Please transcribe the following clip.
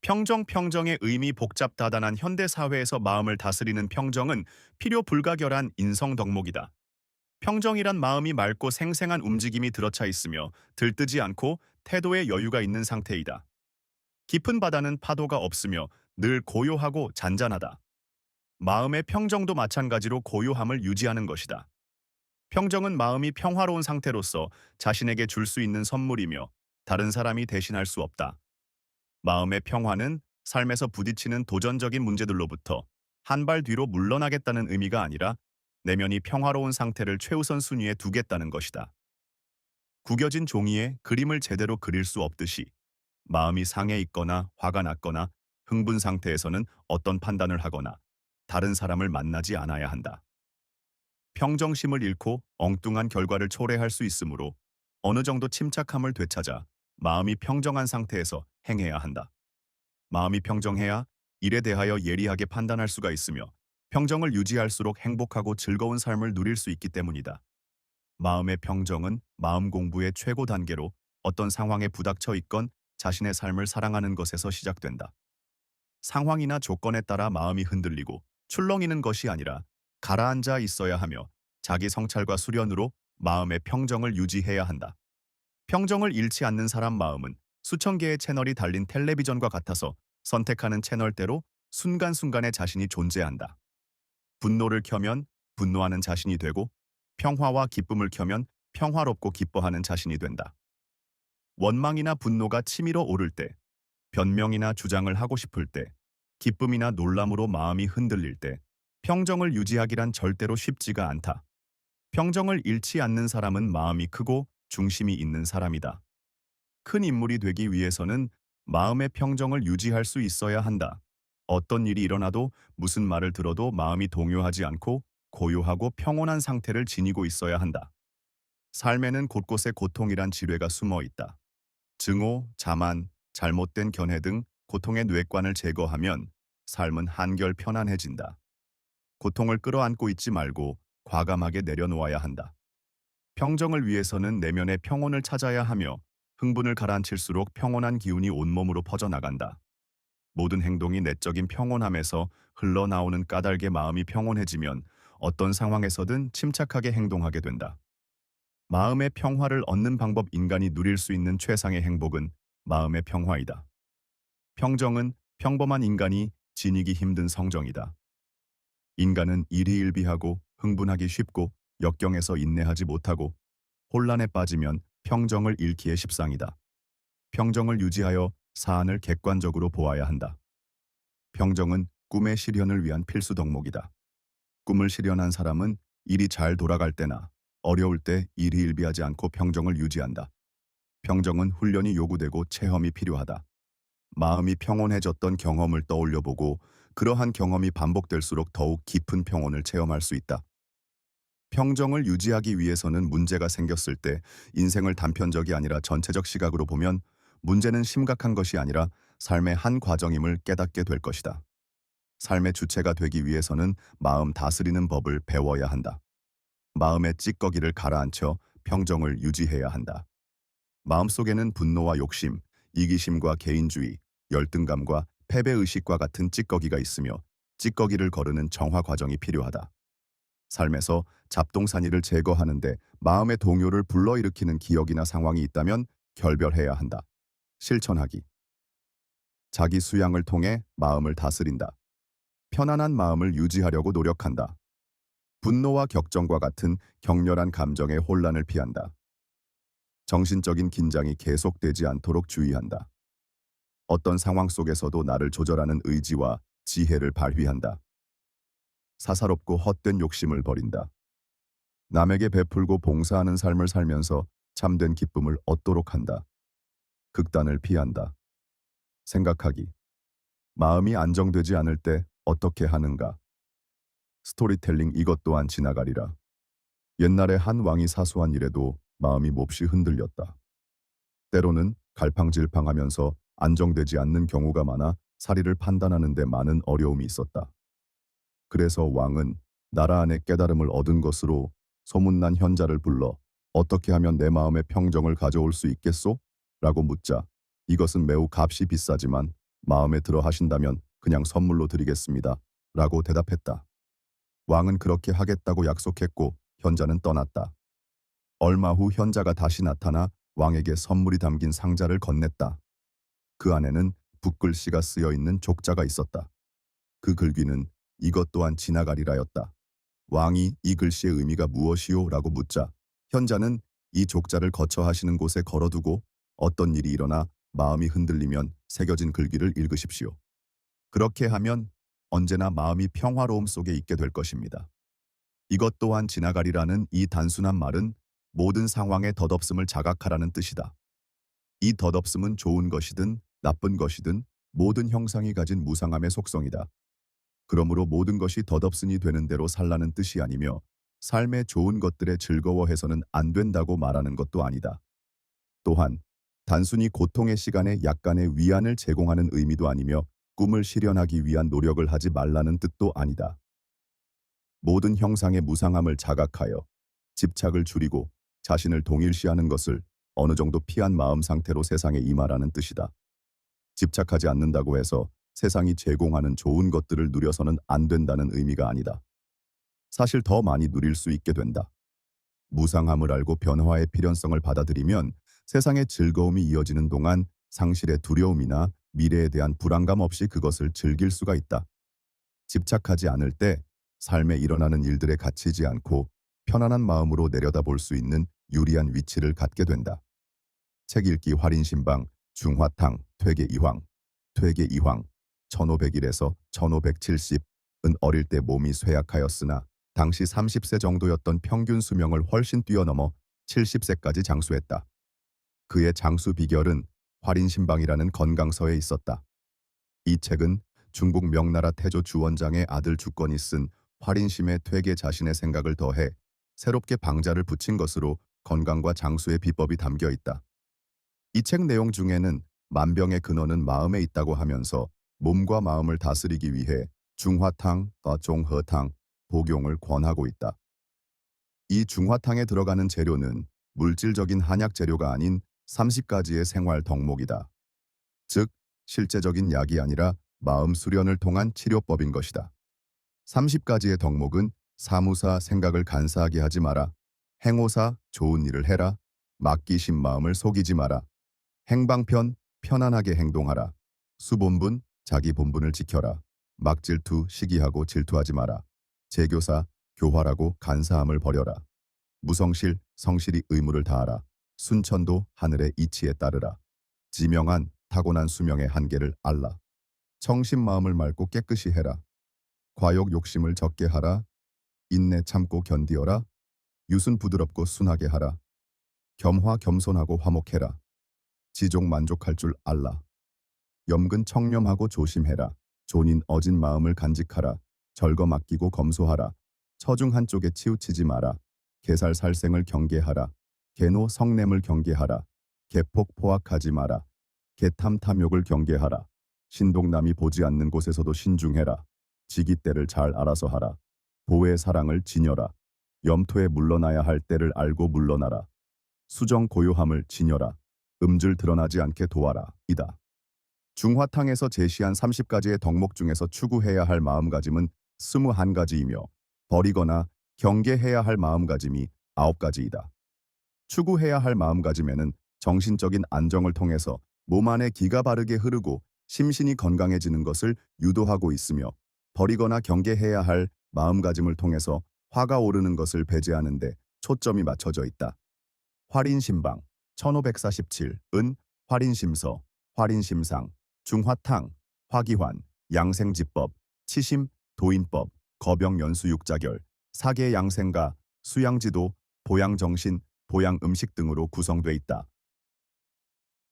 평정의 의미 복잡다단한 현대 사회에서 마음을 다스리는 평정은 필요 불가결한 인성 덕목이다. 평정이란 마음이 맑고 생생한 움직임이 들어차 있으며 들뜨지 않고 태도에 여유가 있는 상태이다. 깊은 바다는 파도가 없으며 늘 고요하고 잔잔하다. 마음의 평정도 마찬가지로 고요함을 유지하는 것이다. 평정은 마음이 평화로운 상태로서 자신에게 줄 수 있는 선물이며 다른 사람이 대신할 수 없다. 마음의 평화는 삶에서 부딪히는 도전적인 문제들로부터 한 발 뒤로 물러나겠다는 의미가 아니라 내면이 평화로운 상태를 최우선 순위에 두겠다는 것이다. 구겨진 종이에 그림을 제대로 그릴 수 없듯이 마음이 상해 있거나 화가 났거나 흥분 상태에서는 어떤 판단을 하거나 다른 사람을 만나지 않아야 한다. 평정심을 잃고 엉뚱한 결과를 초래할 수 있으므로 어느 정도 침착함을 되찾아 마음이 평정한 상태에서 행해야 한다. 마음이 평정해야 일에 대하여 예리하게 판단할 수가 있으며 평정을 유지할수록 행복하고 즐거운 삶을 누릴 수 있기 때문이다. 마음의 평정은 마음 공부의 최고 단계로 어떤 상황에 부닥쳐 있건 자신의 삶을 사랑하는 것에서 시작된다. 상황이나 조건에 따라 마음이 흔들리고 출렁이는 것이 아니라 가라앉아 있어야 하며 자기 성찰과 수련으로 마음의 평정을 유지해야 한다. 평정을 잃지 않는 사람 마음은 수천 개의 채널이 달린 텔레비전과 같아서 선택하는 채널대로 순간순간에 자신이 존재한다. 분노를 켜면 분노하는 자신이 되고 평화와 기쁨을 켜면 평화롭고 기뻐하는 자신이 된다. 원망이나 분노가 치밀어 오를 때, 변명이나 주장을 하고 싶을 때, 기쁨이나 놀람으로 마음이 흔들릴 때, 평정을 유지하기란 절대로 쉽지가 않다. 평정을 잃지 않는 사람은 마음이 크고 중심이 있는 사람이다. 큰 인물이 되기 위해서는 마음의 평정을 유지할 수 있어야 한다. 어떤 일이 일어나도 무슨 말을 들어도 마음이 동요하지 않고 고요하고 평온한 상태를 지니고 있어야 한다. 삶에는 곳곳에 고통이란 지뢰가 숨어 있다. 증오, 자만, 잘못된 견해 등 고통의 뇌관을 제거하면 삶은 한결 편안해진다. 고통을 끌어안고 있지 말고 과감하게 내려놓아야 한다. 평정을 위해서는 내면의 평온을 찾아야 하며 흥분을 가라앉힐수록 평온한 기운이 온몸으로 퍼져나간다. 모든 행동이 내적인 평온함에서 흘러나오는 까닭에 마음이 평온해지면 어떤 상황에서든 침착하게 행동하게 된다. 마음의 평화를 얻는 방법 인간이 누릴 수 있는 최상의 행복은 마음의 평화이다. 평정은 평범한 인간이 지니기 힘든 성정이다. 인간은 일희일비하고 흥분하기 쉽고 역경에서 인내하지 못하고 혼란에 빠지면 평정을 잃기에 십상이다. 평정을 유지하여 사안을 객관적으로 보아야 한다. 평정은 꿈의 실현을 위한 필수 덕목이다. 꿈을 실현한 사람은 일이 잘 돌아갈 때나 어려울 때 일희일비하지 않고 평정을 유지한다. 평정은 훈련이 요구되고 체험이 필요하다. 마음이 평온해졌던 경험을 떠올려보고 그러한 경험이 반복될수록 더욱 깊은 평온을 체험할 수 있다. 평정을 유지하기 위해서는 문제가 생겼을 때 인생을 단편적이 아니라 전체적 시각으로 보면 문제는 심각한 것이 아니라 삶의 한 과정임을 깨닫게 될 것이다. 삶의 주체가 되기 위해서는 마음 다스리는 법을 배워야 한다. 마음의 찌꺼기를 가라앉혀 평정을 유지해야 한다. 마음속에는 분노와 욕심, 이기심과 개인주의, 열등감과 패배의식과 같은 찌꺼기가 있으며 찌꺼기를 거르는 정화 과정이 필요하다. 삶에서 잡동사니를 제거하는데 마음의 동요를 불러일으키는 기억이나 상황이 있다면 결별해야 한다. 실천하기. 자기 수양을 통해 마음을 다스린다. 편안한 마음을 유지하려고 노력한다. 분노와 격정과 같은 격렬한 감정의 혼란을 피한다. 정신적인 긴장이 계속되지 않도록 주의한다. 어떤 상황 속에서도 나를 조절하는 의지와 지혜를 발휘한다. 사사롭고 헛된 욕심을 버린다. 남에게 베풀고 봉사하는 삶을 살면서 참된 기쁨을 얻도록 한다. 극단을 피한다. 생각하기. 마음이 안정되지 않을 때 어떻게 하는가? 스토리텔링 이것 또한 지나가리라. 옛날에 한 왕이 사소한 일에도 마음이 몹시 흔들렸다. 때로는 갈팡질팡하면서 안정되지 않는 경우가 많아 사리를 판단하는 데 많은 어려움이 있었다. 그래서 왕은 나라 안에 깨달음을 얻은 것으로 소문난 현자를 불러 어떻게 하면 내 마음의 평정을 가져올 수 있겠소? 라고 묻자 이것은 매우 값이 비싸지만 마음에 들어 하신다면 그냥 선물로 드리겠습니다. 라고 대답했다. 왕은 그렇게 하겠다고 약속했고 현자는 떠났다. 얼마 후 현자가 다시 나타나 왕에게 선물이 담긴 상자를 건넸다. 그 안에는 붓글씨가 쓰여 있는 족자가 있었다. 그 글귀는 이것 또한 지나가리라였다. 왕이 이 글씨의 의미가 무엇이오? 라고 묻자 현자는 이 족자를 거처하시는 곳에 걸어두고 어떤 일이 일어나 마음이 흔들리면 새겨진 글귀를 읽으십시오. 그렇게 하면 언제나 마음이 평화로움 속에 있게 될 것입니다. 이것 또한 지나가리라는 이 단순한 말은 모든 상황의 덧없음을 자각하라는 뜻이다. 이 덧없음은 좋은 것이든 나쁜 것이든 모든 형상이 가진 무상함의 속성이다. 그러므로 모든 것이 덧없으니 되는 대로 살라는 뜻이 아니며 삶의 좋은 것들에 즐거워해서는 안 된다고 말하는 것도 아니다. 또한 단순히 고통의 시간에 약간의 위안을 제공하는 의미도 아니며 꿈을 실현하기 위한 노력을 하지 말라는 뜻도 아니다. 모든 형상의 무상함을 자각하여 집착을 줄이고 자신을 동일시하는 것을 어느 정도 피한 마음 상태로 세상에 임하라는 뜻이다. 집착하지 않는다고 해서 세상이 제공하는 좋은 것들을 누려서는 안 된다는 의미가 아니다. 사실 더 많이 누릴 수 있게 된다. 무상함을 알고 변화의 필연성을 받아들이면 세상의 즐거움이 이어지는 동안 상실의 두려움이나 미래에 대한 불안감 없이 그것을 즐길 수가 있다. 집착하지 않을 때 삶에 일어나는 일들에 갇히지 않고 편안한 마음으로 내려다볼 수 있는 유리한 위치를 갖게 된다. 책 읽기 활인신방 중화탕 퇴계이황 퇴계이황 1501에서 1570은 어릴 때 몸이 쇠약하였으나 당시 30세 정도였던 평균 수명을 훨씬 뛰어넘어 70세까지 장수했다. 그의 장수 비결은 활인신방이라는 건강서에 있었다. 이 책은 중국 명나라 태조 주원장의 아들 주권이 쓴 활인심의 퇴계 자신의 생각을 더해 새롭게 방자를 붙인 것으로 건강과 장수의 비법이 담겨 있다. 이 책 내용 중에는 만병의 근원은 마음에 있다고 하면서 몸과 마음을 다스리기 위해 중화탕과 종허탕, 복용을 권하고 있다. 이 중화탕에 들어가는 재료는 물질적인 한약 재료가 아닌 30가지의 생활 덕목이다. 즉, 실제적인 약이 아니라 마음 수련을 통한 치료법인 것이다. 30가지의 덕목은 사무사 생각을 간사하게 하지 마라. 행오사 좋은 일을 해라. 맡기신 마음을 속이지 마라. 행방편 편안하게 행동하라. 수본분 자기 본분을 지켜라. 막질투 시기하고 질투하지 마라. 제교사 교활하고 간사함을 버려라. 무성실 성실히 의무를 다하라. 순천도 하늘의 이치에 따르라. 지명한 타고난 수명의 한계를 알라. 청심 마음을 맑고 깨끗이 해라. 과욕 욕심을 적게 하라. 인내 참고 견디어라. 유순 부드럽고 순하게 하라. 겸화 겸손하고 화목해라. 지족 만족할 줄 알라. 염근 청렴하고 조심해라. 존인 어진 마음을 간직하라. 절거 맡기고 검소하라. 처중 한쪽에 치우치지 마라. 개살 살생을 경계하라. 개노 성냄을 경계하라. 개폭 포악하지 마라. 개탐 탐욕을 경계하라. 신동남이 보지 않는 곳에서도 신중해라. 지기때를 잘 알아서 하라. 보의 사랑을 지녀라. 염토에 물러나야 할 때를 알고 물러나라. 수정 고요함을 지녀라. 음줄 드러나지 않게 도와라. 이다. 중화탕에서 제시한 30가지의 덕목 중에서 추구해야 할 마음가짐은 21가지이며 버리거나 경계해야 할 마음가짐이 9가지이다. 추구해야 할 마음가짐에는 정신적인 안정을 통해서 몸 안에 기가 바르게 흐르고 심신이 건강해지는 것을 유도하고 있으며 버리거나 경계해야 할 마음가짐을 통해서 화가 오르는 것을 배제하는 데 초점이 맞춰져 있다. 활인신방 1547은 활인심서, 활인심상, 중화탕, 화기환, 양생지법, 치심, 도인법, 거병연수육자결, 사계양생가, 수양지도, 보양정신, 보양음식 등으로 구성돼 있다.